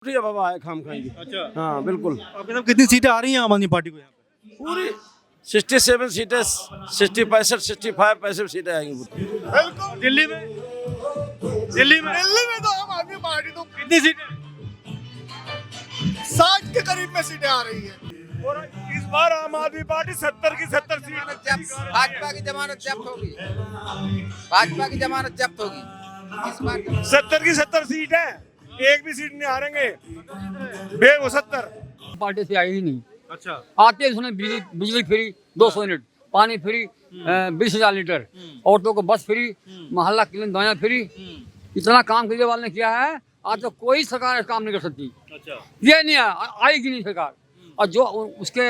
Free बाबा है खाम खाएंगे। अच्छा, हाँ बिल्कुल आपके साथ कितनी सीटें आ रही हैं आम आदमी पार्टी को यहाँ पे? पूरी 67 सीटें 60 65 65 65 सीटें आएंगी पूरी। दिल्ली में दिल्ली में तो आम आदमी पार्टी तो कितनी सीटें? 60 के करीब में सीटें आ रही है। और इस बार आम आदमी पार्टी 70 की 70 सीट भाजपा की जमानत जब्त होगी, भाजपा की जमानत जब्त होगी इस बार। 70 की 70 सीट है, एक भी सीट नहीं हारेंगे। बे वो 70। पार्टी से आई ही नहीं। अच्छा, आते ही उसने बिजली फ्री 200 यूनिट, पानी फ्री 20,000 लीटर, औरतों को बस फ्री, मोहल्ला क्लीन दवाइयाँ फ्री, इतना काम केजरीवाल ने किया है। आज तो कोई सरकार ऐसा काम नहीं कर सकती। अच्छा, ये नहीं आएगी नहीं सरकार। और जो उसके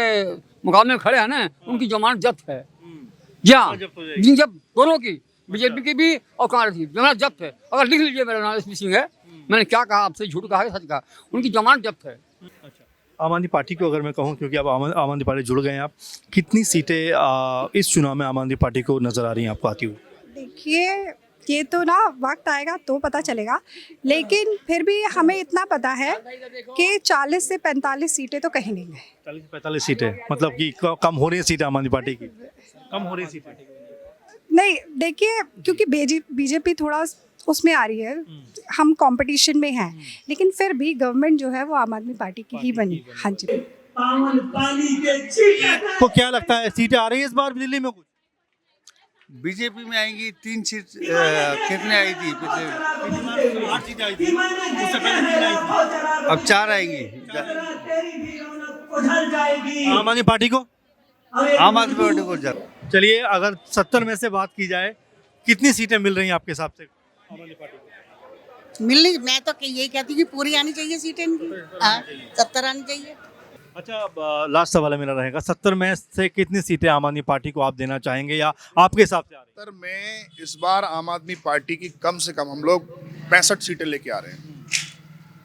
मुकाबले में खड़े हैं ना, उनकी जमानत जब्त है। जी हाँ, जब्त हो जाएगी। जिन जब दोनों की, बीजेपी की भी और कांग्रेस की जमानत जब्त है। अगर लिख लीजिए, मेरा नाम एसपी सिंह है, मैंने क्या कहा आपसे, झूठ कहा है सच कहा, उनकी जमानत जब्त है। आम आदमी पार्टी को अगर मैं कहूँ, क्योंकि अब आम आदमी पार्टी जुड़ गए हैं आप, कितनी सीटें इस चुनाव में आम आदमी पार्टी को नजर आ रही हैं आपको आती हुई? देखिए, ये तो ना वक्त आएगा तो पता चलेगा, लेकिन फिर भी हमें इतना पता है कि 40 से 45 सीटें तो कहीं नहीं है। 40 से 45 सीटें, मतलब कि कम हो रही है सीटें आम आदमी पार्टी की? कम हो रही है सीटें? नहीं, देखिए, क्योंकि बीजेपी थोड़ा उसमें आ रही है, हम कंपटीशन में हैं, लेकिन फिर भी गवर्नमेंट जो है वो आम आदमी पार्टी की ही बनी। हाँ जी। तो क्या लगता है, सीटें आ रही है इस बार दिल्ली में कुछ? बीजेपी में आएंगी 3 सीट कितने आई थी पिछले? 8 सीटें आई थी, उससे पहले 3 आई थी। अब 4 आएंगी। आम आदमी पार्टी को? आम आदमी पार्टी को जब चलिए, अगर 70 में से बात की जाए, कितनी सीटें मिल रही हैं आपके हिसाब से आम आदमी पार्टी को? मिलनी, मैं तो यही कहती हूँ कि पूरी आनी चाहिए सीटें इनकी। 70 आनी चाहिए। अच्छा, अब लास्ट सवाल है मेरा रहेगा, 70 में से कितनी सीटें आम आदमी पार्टी को आप देना चाहेंगे, या आपके हिसाब से आ रही है? सर, मैं इस बार आम आदमी पार्टी की कम से कम हम लोग 65 सीटें लेके आ रहे हैं।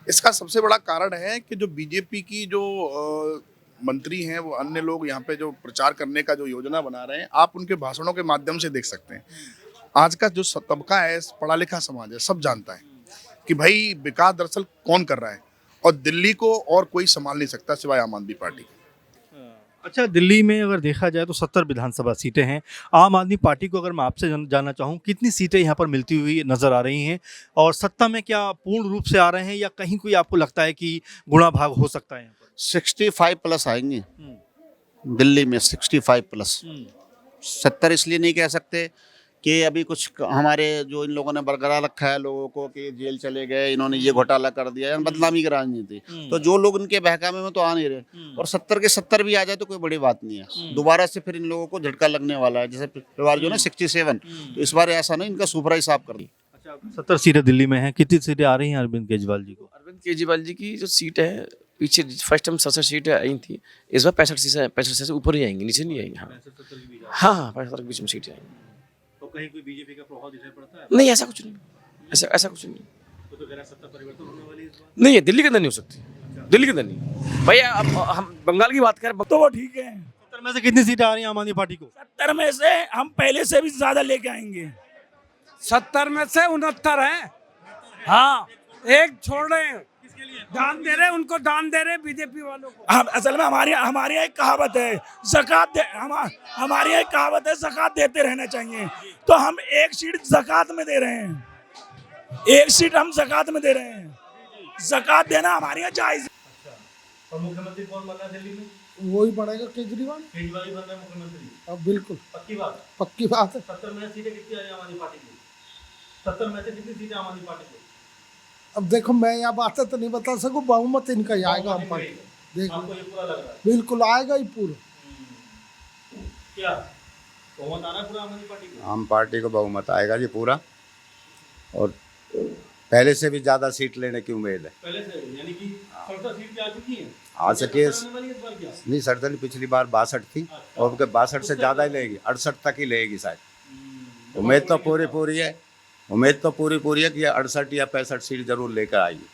इसका सबसे बड़ा कारण है कि जो बीजेपी की जो मंत्री हैं, वो अन्य लोग यहाँ पे जो प्रचार करने का जो योजना बना रहे हैं, आप उनके भाषणों के माध्यम से देख सकते हैं। आज का जो तबका है, पढ़ा लिखा समाज है, सब जानता है कि भाई विकास दरअसल कौन कर रहा है, और दिल्ली को और कोई संभाल नहीं सकता सिवाय आम आदमी पार्टी के। अच्छा, दिल्ली में अगर देखा जाए तो 70 विधानसभा सीटें हैं। आम आदमी पार्टी को अगर मैं आपसे जानना चाहूँ, कितनी सीटें यहाँ पर मिलती हुई नजर आ रही हैं, और सत्ता में क्या पूर्ण रूप से आ रहे हैं, या कहीं कोई आपको लगता है कि गुणा भाग हो सकता है यहाँ पर? 65 प्लस आएंगे दिल्ली में, 65 प्लस। 70 इसलिए नहीं कह सकते कि अभी कुछ हमारे जो इन लोगों ने बरकरार रखा है लोगों को, कि जेल चले गए, इन्होंने ये घोटाला कर दिया, बदनामी की राजनीति, तो जो लोग उनके बहकामे में तो आ नहीं रहे। और 70 के 70 भी आ जाए तो कोई बड़ी बात नहीं है। दोबारा से फिर इन लोगों को झटका लगने वाला है, जैसे पिछली बार जो ना 67, तो इस बार ऐसा नहीं, इनका सुपरा हिसाब कर दी। अच्छा, 70 सीटें दिल्ली में हैं, कितनी सीटें आ रही हैं अरविंद केजरीवाल जी को? अरविंद केजरीवाल जी की जो सीट है, पीछे फर्स्ट टाइम 67 सीटें आई थी, इस बार 65 से ऊपर ही आएंगी, नीचे नहीं आएंगी। हाँ, 65 के बीच में सीटें आएंगी। तो कहीं कोई बीजेपी का प्रभाव दिखाई पड़ता है? नहीं, ऐसा कुछ नहीं, ऐसा कुछ नहीं। तो कह रहा है सत्ता परिवर्तन होने वाली है इस बार? नहीं है, दिल्ली के अंदर नहीं हो सकती। दिल्ली के अंदर नहीं भैया। अब हम बंगाल की बात करें तो वो ठीक है। 70 में से कितनी सीटें आ रही हैं आम आदमी पार्टी को? 70 में से हम पहले से भी ज्यादा लेके आएंगे। 70 में से 69 है। हाँ, एक छोड़ रहे हैं, दान दे रहे हैं, उनको दान दे रहे हैं बीजेपी वालों को। हम असल में हमारे यहाँ एक कहावत है, हमारे यहाँ एक कहावत है, ज़कात देते रहना चाहिए। तो हम एक सीट ज़कात में दे रहे हैं, एक सीट हम ज़कात में दे रहे हैं। ज़कात देना हमारे यहाँ जायज़ है। और मुख्यमंत्री कौन बना दिल्ली में? वही बनेगा केजरीवाल। केजरीवाल ही बन रहा है मुख्यमंत्री? अब बिल्कुल पक्की बात? पक्की बात है। 70 में सीटें कितनी आ रही हैं आम आदमी पार्टी की? 70 में से कितनी सीटें आम आदमी पार्टी को? अब देखो, मैं यहाँ बात तो नहीं बता सकूँ, बहुमत इनका ही आएगा। हम पार्टी देखो, आपको ये पूरा लग रहा है? बिल्कुल आएगा ही पूरा। क्या बहुमत आ रहा है पूरा आम आदमी पार्टी को? आम पार्टी को बहुमत आएगा जी पूरा, और पहले से भी ज्यादा सीट लेने की उम्मीद है। पहले से यानी कि 70 सीट आ चुकी हैं? आ सके नहीं, सरदली पिछली बार 62 थी, और उनके 62 से ज्यादा ही लेगी, 68 तक ही लेगी शायद। उम्मीद तो पूरी है, उम्मीद तो पूरी है कि 68 या 65 सीट जरूर लेकर आएगी।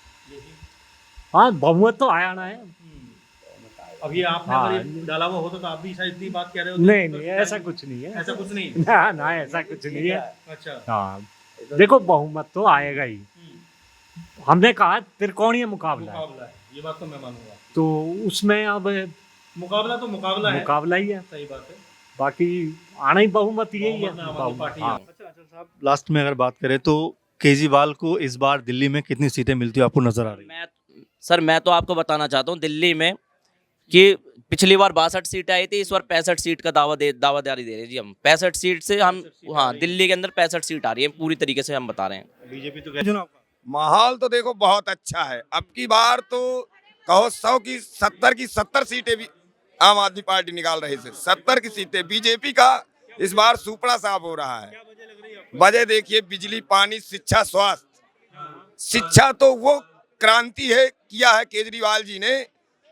हाँ, बहुमत तो आया ना है। अब ये आपने अगर ये डाला हुआ होता तो आप भी शायद इतनी बात कह रहे हो? नहीं, ऐसा कुछ नहीं है। ऐसा कुछ नहीं? ना, ऐसा कुछ नहीं है। अच्छा, हाँ, देखो, बहुमत तो आएगा ही, हमने कहा त्रिकोणीय मुकाबला है, मुकाबला है, ये बात तो मैं मानूंगा। तो उसमें अब मुकाबला तो मुकाबला है, मुकाबला ही है, सही बात है। बाकी आना ही बहुमत यही है। बहुमत में आम आदमी पार्टी है। हाँ। अच्छा साहब, लास्ट में अगर बात करें तो केजरीवाल को इस बार दिल्ली में कितनी सीटें मिलती है आपको नजर आ रही है? मैं तो आपको बताना चाहता हूँ दिल्ली में कि पिछली बार 62 सीटें आई थी, इस बार 65 सीट का दावादारी दे रहे हैं जी हम। 65 सीट से हम, हाँ, दिल्ली के अंदर 65 सीट आ रही है, पूरी तरीके से हम बता रहे हैं। बीजेपी तो चुनाव का माहौल तो देखो बहुत अच्छा है। अब की बार तो कहो 100 की 70 की 70 सीटें भी आम आदमी पार्टी निकाल रही है। 70 की सीटें बीजेपी का इस बार सुपड़ा साफ हो रहा है। वजह देखिए, बिजली, पानी, शिक्षा, स्वास्थ्य। शिक्षा तो वो क्रांति है किया है केजरीवाल जी ने,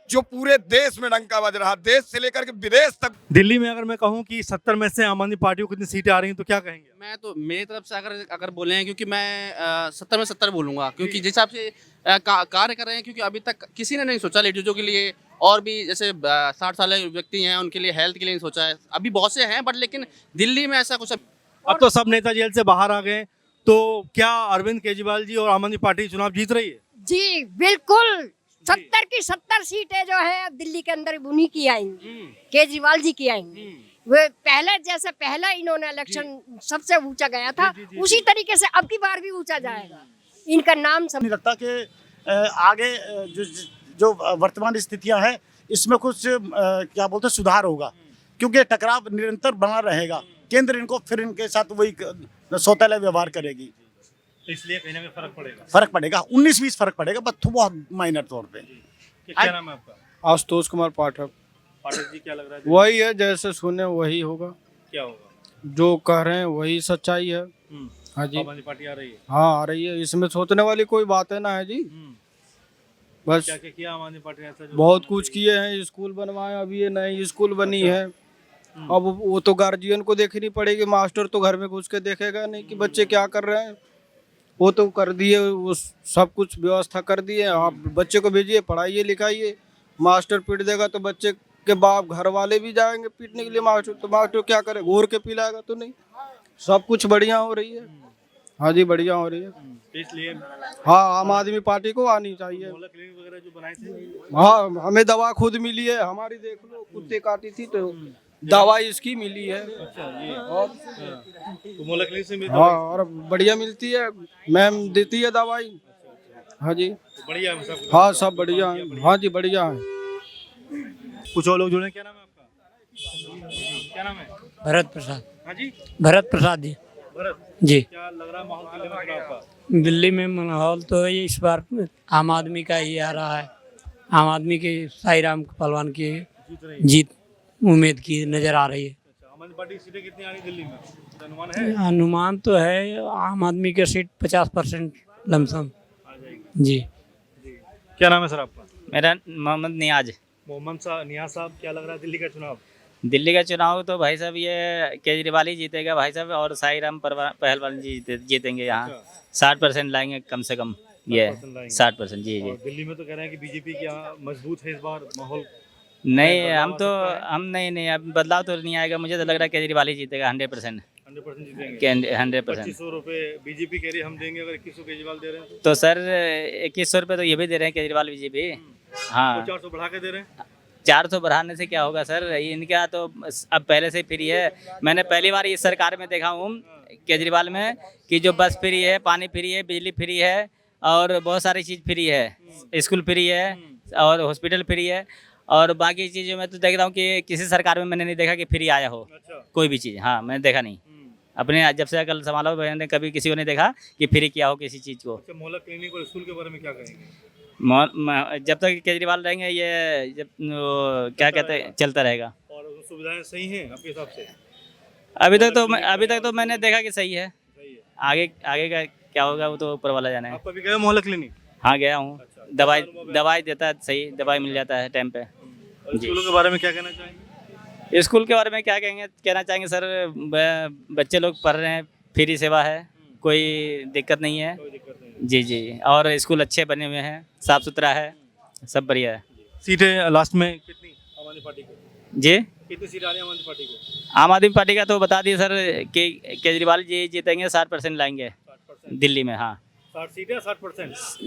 जो पूरे देश में डंका बज रहा, देश से लेकर के विदेश तक। दिल्ली में अगर मैं कहूं कि 70 में से आम आदमी पार्टी को कितनी सीटें आ रही हैं तो क्या कहेंगे? मैं तो मेरी तरफ से अगर बोले हैं, क्योंकि मैं 70 में 70 बोलूँगा, क्योंकि जिस हिसाब से कार्य कर रहे हैं, क्योंकि अभी तक किसी ने नहीं सोचा लेडीजों के लिए, और भी जैसे 60 साल के व्यक्ति हैं उनके लिए हेल्थ के लिए नहीं सोचा है। अभी बहुत से हैं, बट लेकिन दिल्ली में ऐसा कुछ। अब तो सब नेता जेल से बाहर आ गए, तो क्या अरविंद केजरीवाल जी और आम आदमी पार्टी चुनाव जीत रही है? जी बिल्कुल, 70 की 70 सीटें जो है अब दिल्ली के अंदर उन्हीं की आएंगी, केजरीवाल जी की आएंगी। वे पहले जैसे पहला इन्होंने इलेक्शन सबसे ऊंचा गया था, उसी तरीके से अब की बार भी ऊंचा जाएगा। इनका नाम सब नहीं लगता कि आगे जो वर्तमान स्थितियां हैं इसमें कुछ क्या बोलते हैं सुधार होगा, क्योंकि टकराव निरंतर बना रहेगा। केंद्र इनको फिर इनके साथ वही सौतेला व्यवहार करेगी, इसलिए कहीं ना कहीं फर्क पड़ेगा 19-20 फर्क पड़ेगा, बस बहुत माइनर तौर पे। क्या नाम है आपका? आशुतोष कुमार पाठक। पाठक जी, क्या लग रहा है? वही है, जैसे सुने वही होगा, क्या होगा? जो कह रहे हैं वही सच्चाई है। हाँ जी, आम आदमी पार्टी आ रही है। हाँ आ रही है, इसमें सोचने वाली कोई बात है ना है जी। बस क्या क्या किया आम आदमी पार्टी ने ऐसा जो बहुत कुछ किए हैं, स्कूल बनवाए, अभी ये नई स्कूल बनी है। अब वो तो गार्जियन को देखनी पड़ेगी, मास्टर तो घर में घुस के देखेगा नहीं कि बच्चे क्या कर रहे हैं। वो तो कर दिए, वो सब कुछ व्यवस्था कर दिए। आप बच्चे को भेजिए, पढ़ाइए लिखाइए, मास्टर पीट देगा तो बच्चे के बाप घर वाले भी जाएंगे पीटने के लिए मास्टर, तो मास्टर क्या करे, घोर के पिलाएगा तो नहीं। सब कुछ बढ़िया हो रही है। हाँ जी, बढ़िया हो रही है, इसलिए हाँ आम आदमी पार्टी को आनी चाहिए। क्लिनिक वगैरह जो बनाए थे, हाँ हमें दवा खुद मिली है, हमारी देख लो, कुत्ते काटी थी तो दवाई इसकी मिली है। और तो मोहल्ला क्लिनिक से मिलता हाँ, और बढ़िया मिलती है, मैम देती है दवाई। हाँ जी, बढ़िया है सब। हाँ सब बढ़िया है। हाँ जी बढ़िया है। कुछ और लोग जुड़े, क्या नाम है आपका? क्या नाम है? भरत प्रसाद। हाँ जी, भरत प्रसाद जी। भरत जी, क्या लग रहा है माहौल दिल्ली में चुनाव का? दिल्ली में माहौल तो ये इस बार आम आदमी का ही आ रहा है। आम आदमी के साई राम पहलवान की जीत उम्मीद की नजर आ रही है। आम आदमी पार्टी की सीटें कितनी आ रही दिल्ली में, अनुमान है? अनुमान तो है आम आदमी के सीट 50% लमसम आ जाएगी जी। क्या नाम है सर आपका? मेरा मोहम्मद नियाज। मोहम्मद नियाज साहब, क्या लग रहा है दिल्ली का चुनाव? दिल्ली का चुनाव तो भाई साहब ये केजरीवाल ही जीतेगा भाई साहब, और साई राम पहलवान जी जीतेंगे यहाँ। 60% लाएंगे कम से कम, ये 60%। जी जी। दिल्ली में तो कह रहे हैं कि बीजेपी की मजबूत है इस बार माहौल। नहीं, हम नहीं अब बदलाव तो नहीं आएगा, मुझे तो लग रहा है केजरीवाल ही जीतेगा 100%। 100% जीतेंगे। 100%। 2500 रुपए बीजेपी कह रही है हम देंगे, अगर 2100 केजरीवाल दे रहे हैं तो सर 2100 रुपये तो ये भी दे रहे हैं केजरीवाल बीजेपी। हाँ, 400 बढ़ा के दे रहे हैं। 400 बढ़ाने से क्या होगा सर, इनका तो अब पहले से फ्री है। मैंने पहली बार इस सरकार में देखा हूँ केजरीवाल में कि जो बस फ्री है, पानी फ्री है, बिजली फ्री है, और बहुत सारी चीज़ फ्री है, स्कूल फ्री है और हॉस्पिटल फ्री है, और बाकी चीज़ों में तो देख रहा हूँ कि किसी सरकार में मैंने नहीं देखा कि फ्री आया हो। कोई भी चीज़, हाँ मैंने देखा नहीं अपने जब से अकल संभाला मैंने कभी किसी को नहीं देखा कि फ्री किया हो किसी चीज़ को। मोहल्ला क्लिनिक और स्कूल के बारे में क्या कहेंगे? जब तक केजरीवाल रहेंगे ये जब क्या कहते हैं चलता रहेगा। और सुविधाएं सही हैं आपके हिसाब से? अभी तक तो मैंने देखा कि सही है। आगे का क्या होगा वो तो ऊपर वाला जाना है। आप कभी गए मोहल्ला क्लिनिक? हाँ गया हूँ। दवाई देता है, सही दवाई मिल जाता है टाइम पे। स्कूलों के बारे में क्या कहना चाहेंगे? स्कूल के बारे में क्या कहना चाहेंगे सर, बच्चे लोग पढ़ रहे हैं, फ्री सेवा है, कोई दिक्कत नहीं है। जी जी, और स्कूल अच्छे बने हुए हैं, साफ सुथरा है, सब बढ़िया है। सीटें लास्ट में कितनी आम आदमी पार्टी को? जी, कितनी सीट आ रही है आम आदमी पार्टी को? आम आदमी पार्टी का तो बता दिए सर कि केजरीवाल जी जीतेंगे, 60% लाएंगे दिल्ली में। हाँ 60 सीटें, 60%।